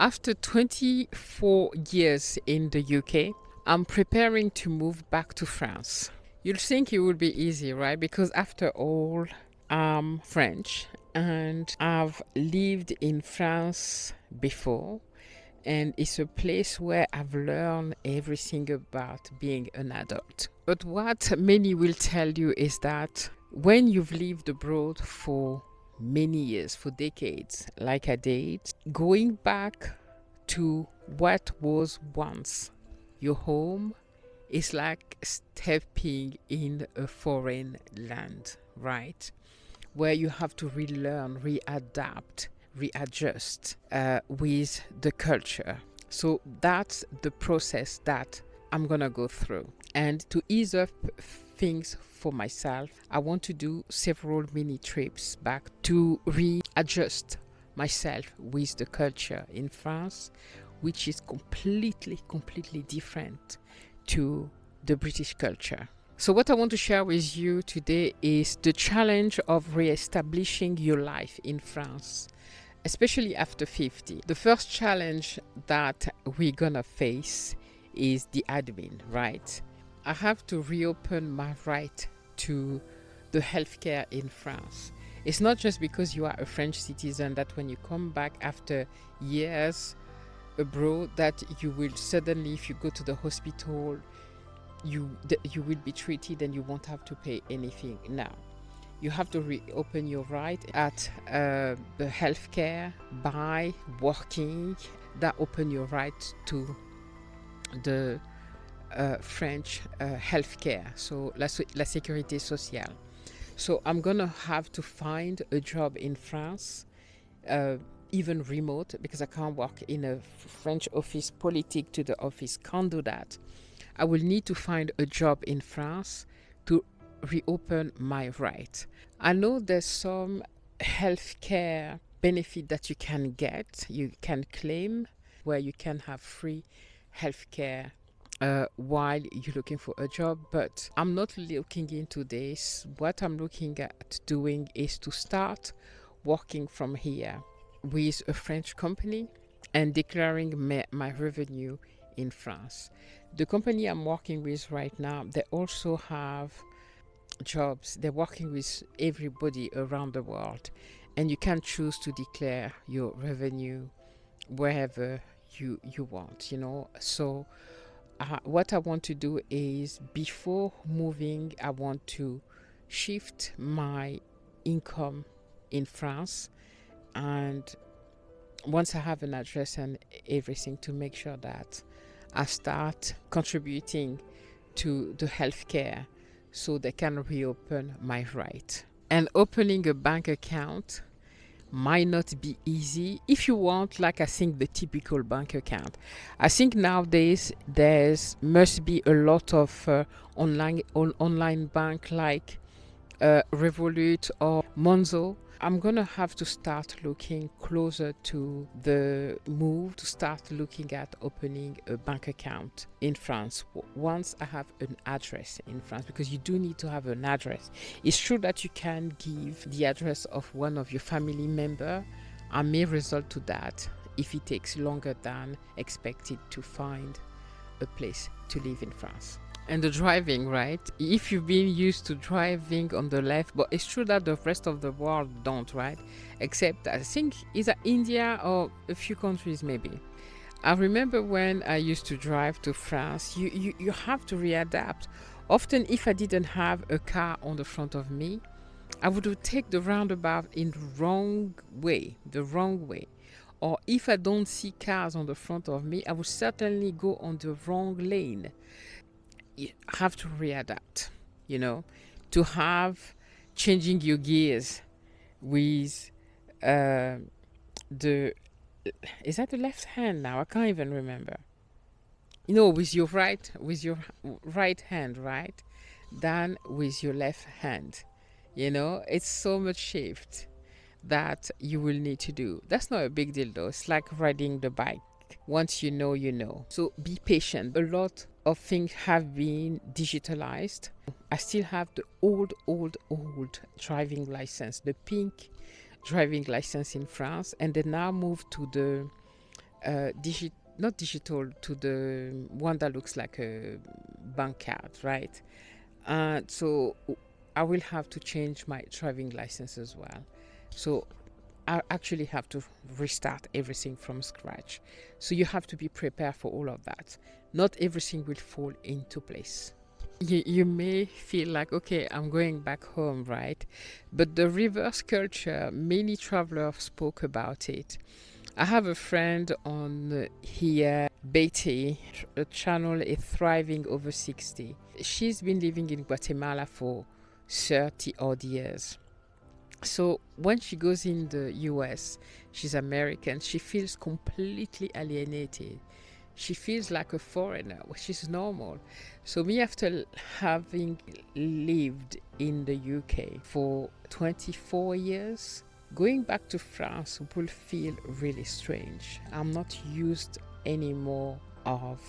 After 24 years in the UK, I'm preparing to move back to France. You'll think it would be easy, right? Because after all, I'm French and I've lived in France before, and it's a place where I've learned everything about being an adult. But what many will tell you is that when you've lived abroad for many years, for decades, like I did, going back to what was once your home is like stepping in a foreign land, right? Where you have to relearn, readapt, readjust with the culture. So that's the process that I'm gonna go through. And to ease up things for myself, I want to do several mini trips back to readjust myself with the culture in France, which is completely different to the British culture. So what I want to share with you today is the challenge of re-establishing your life in France, especially after 50. The first challenge that we're gonna face is the admin, right? I have to reopen my right to the healthcare in France. It's not just because you are a French citizen that when you come back after years abroad that you will suddenly, if you go to the hospital, you will be treated and you won't have to pay anything. Now you have to reopen your right at the healthcare by working. That open your right to the French healthcare, so la sécurité sociale. So I'm gonna have to find a job in France, even remote, because I can't work in a French office, politique to the office, can't do that. I will need to find a job in France to reopen my right. I know there's some healthcare benefit that you can get, you can claim, where you can have free healthcare while you're looking for a job, but I'm not looking into this. What I'm looking at doing is to start working from here with a French company and declaring my revenue in France. The company I'm working with right now, they also have jobs. They're working with everybody around the world, and you can choose to declare your revenue wherever you want, you know. So what I want to do is, before moving, I want to shift my income in France, and once I have an address and everything, to make sure that I start contributing to the healthcare so they can reopen my right. And opening a bank account might not be easy if you want, like, I think the typical bank account. I think nowadays there's must be a lot of online bank like Revolut or Monzo. I'm gonna have to start looking closer to the move, to start looking at opening a bank account in France once I have an address in France, because you do need to have an address. It's true that you can give the address of one of your family member. I may result to that if it takes longer than expected to find a place to live in France. And the driving, right? If you've been used to driving on the left, but it's true that the rest of the world don't, right? Except I think either India or a few countries maybe. I remember when I used to drive to France, you have to readapt. Often if I didn't have a car on the front of me, I would take the roundabout in the wrong way. Or if I don't see cars on the front of me, I would certainly go on the wrong lane. You have to readapt, you know, to have changing your gears with the, is that the left hand now? I can't even remember. You know, with your right hand, right? Than with your left hand. You know, it's so much shift that you will need to do. That's not a big deal though. It's like riding the bike. Once you know, you know. So be patient. A lot of things have been digitalized. I still have the old driving license, the pink driving license in France, and they now moved to the not digital, to the one that looks like a bank card, right? So I will have to change my driving license as well. So I actually have to restart everything from scratch. So you have to be prepared for all of that. Not everything will fall into place. You may feel like, okay, I'm going back home, right? But the reverse culture, many travelers spoke about it. I have a friend on here, Betty, a channel is Thriving Over 60. She's been living in Guatemala for 30 odd years. So when she goes in the US, she's American, she feels completely alienated. She feels like a foreigner, which is normal. So me, after having lived in the UK for 24 years, going back to France will feel really strange. I'm not used anymore of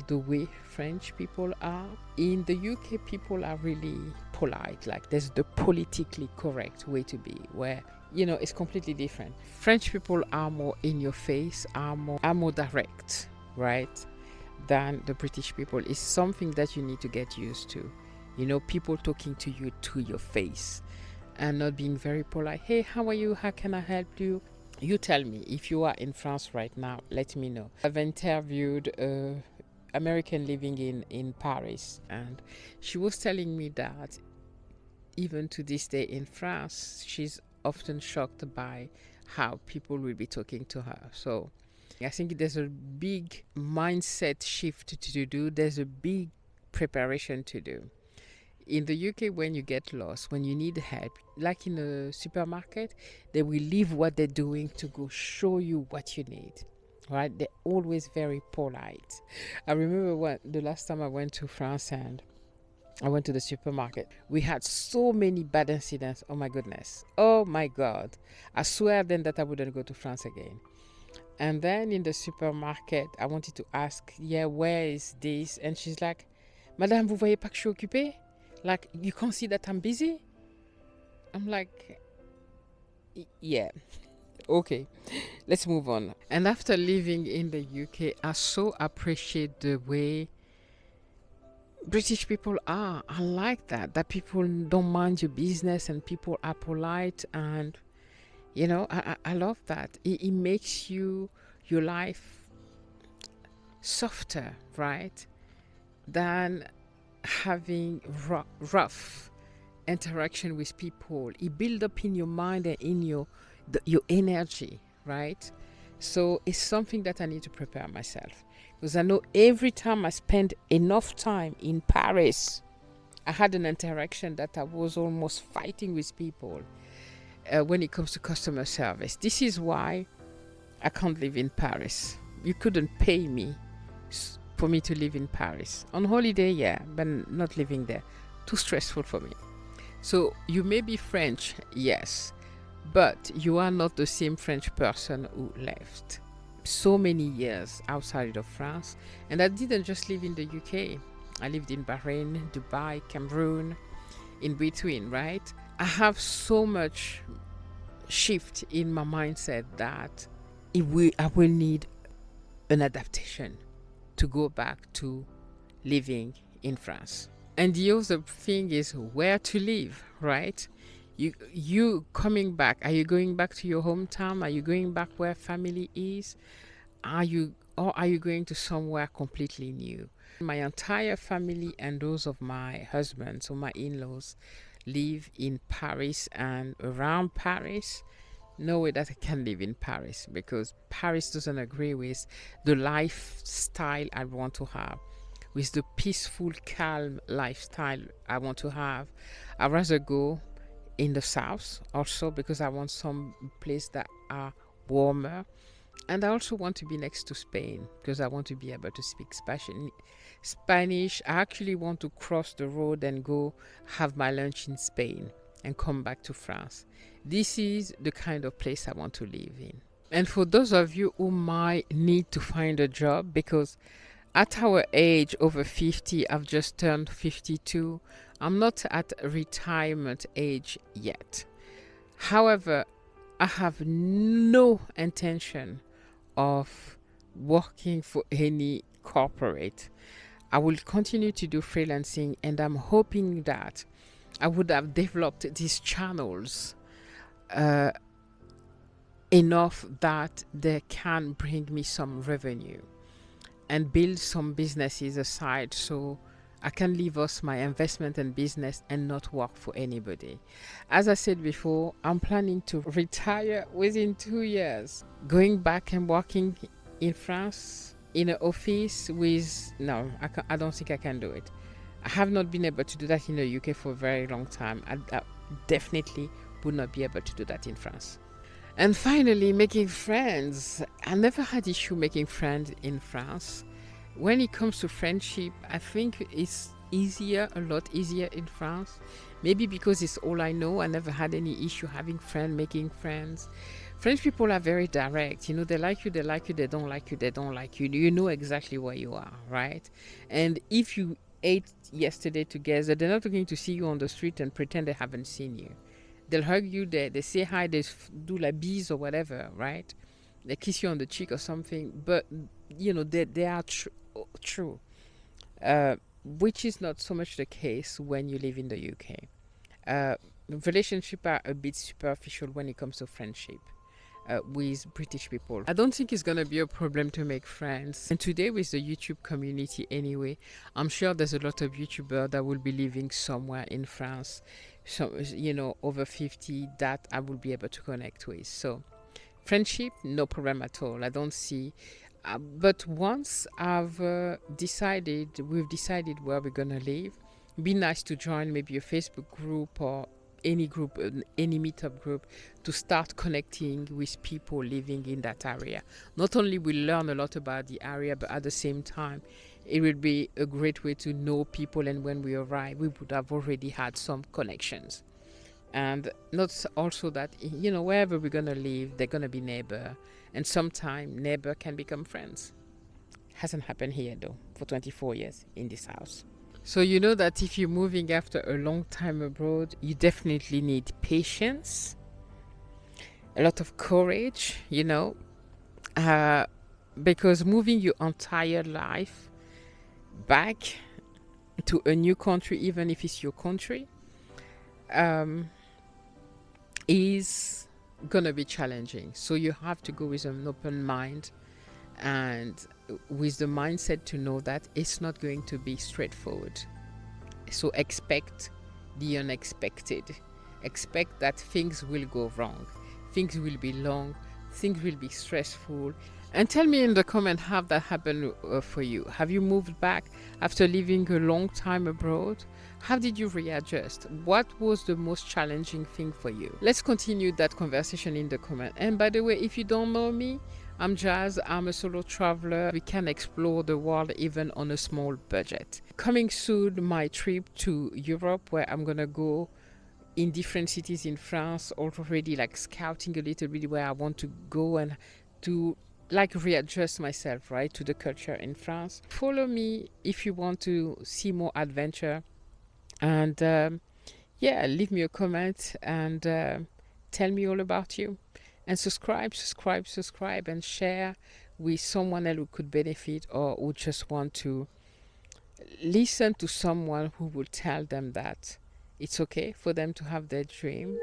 the way French people are. In the UK, people are really polite. Like, there's the politically correct way to be, where it's completely different. French people are more in your face, are more direct, right, than the British people. Is something that you need to get used to. People talking to you to your face and not being very polite. Hey, how are you? How can I help you? You tell me if you are in France right now. Let me know. I've interviewed a American living in Paris, and she was telling me that even to this day in France, she's often shocked by how people will be talking to her. So I think there's a big mindset shift to do. There's a big preparation to do. In the UK, when you get lost, when you need help, like in a supermarket, they will leave what they're doing to go show you what you need, right? They're always very polite. I remember the last time I went to France and I went to the supermarket, we had so many bad incidents. Oh my goodness. Oh my God. I swear then that I wouldn't go to France again. And then in the supermarket, I wanted to ask, yeah, where is this? And she's like, Madame, vous voyez pas que je suis occupée? Like, you can't see that I'm busy? I'm like, yeah, okay, let's move on. And after living in the UK, I so appreciate the way British people are. I like that people don't mind your business and people are polite, and I love that. It makes your life softer, right, than having rough interaction with people. It builds up in your mind and in your energy, right? So it's something that I need to prepare myself, because I know every time I spend enough time in Paris, I had an interaction that I was almost fighting with people when it comes to customer service. This is why I can't live in Paris. You couldn't pay me for me to live in Paris. On holiday, yeah, but not living there. Too stressful for me. So you may be French, yes, but you are not the same French person who left so many years outside of France. And I didn't just live in the UK. I lived in Bahrain, Dubai, Cameroon, in between, right? I have so much shift in my mindset that I will need an adaptation to go back to living in France. And the other thing is where to live, right? You coming back, are you going back to your hometown? Are you going back where family is? Are you going to somewhere completely new? My entire family and those of my husband, so my in-laws, live in Paris and around Paris. No way that I can live in Paris, because Paris doesn't agree with the lifestyle I want to have, with the peaceful, calm lifestyle I want to have. I'd rather go in the south also, because I want some place that are warmer. And I also want to be next to Spain, because I want to be able to speak Spanish. I actually want to cross the road and go have my lunch in Spain and come back to France. This is the kind of place I want to live in. And for those of you who might need to find a job, because at our age, over 50, I've just turned 52, I'm not at retirement age yet. However, I have no intention of working for any corporate. I will continue to do freelancing, and I'm hoping that I would have developed these channels uh, enough that they can bring me some revenue and build some businesses aside, so I can leave us my investment and business and not work for anybody. As I said before, I'm planning to retire within 2 years. Going back and working in France in an office with, no, I don't think I can do it. I have not been able to do that in the UK for a very long time. I definitely would not be able to do that in France. And finally, making friends. I never had issue making friends in France. When it comes to friendship, I think it's easier, a lot easier in France. Maybe because it's all I know. I never had any issue having friends, making friends. French people are very direct. You know, they like you, they like you, they don't like you, they don't like you. You know exactly where you are, right? And if you ate yesterday together, they're not going to see you on the street and pretend they haven't seen you. They'll hug you, they say hi, they do like bees or whatever, right? They kiss you on the cheek or something, but you know, they are true, which is not so much the case when you live in the UK. Relationships are a bit superficial when it comes to friendship. With British people, I don't think it's gonna be a problem to make friends. And today, with the YouTube community anyway, I'm sure there's a lot of YouTubers that will be living somewhere in France, so you know, over 50 that I will be able to connect with. So friendship, no problem at all. I don't see. But once we've decided where we're gonna live, it'd be nice to join maybe a Facebook group or any group, any meetup group, to start connecting with people living in that area. Not only will learn a lot about the area, but at the same time, it will be a great way to know people. And when we arrive, we would have already had some connections. And not also that, you know, wherever we're gonna live, they're gonna be neighbor, and sometime neighbor can become friends. Hasn't happened here though for 24 years in this house. So you know that if you're moving after a long time abroad, you definitely need patience, a lot of courage, you know, because moving your entire life back to a new country, even if it's your country, is gonna be challenging. So you have to go with an open mind and with the mindset to know that it's not going to be straightforward. So expect the unexpected. Expect that things will go wrong, things will be long, things will be stressful. And tell me in the comment how that happened for you. Have you moved back after living a long time abroad? How did you readjust? What was the most challenging thing for you? Let's continue that conversation in the comment. And by the way, if you don't know me, I'm Jazz. I'm a solo traveler. We can explore the world even on a small budget. Coming soon, my trip to Europe, where I'm gonna go in different cities in France, already like scouting a little bit where I want to go and to like readjust myself, right, to the culture in France. Follow me if you want to see more adventure. And yeah, leave me a comment and tell me all about you. And subscribe, and share with someone else who could benefit or who just want to listen to someone who will tell them that it's okay for them to have their dream.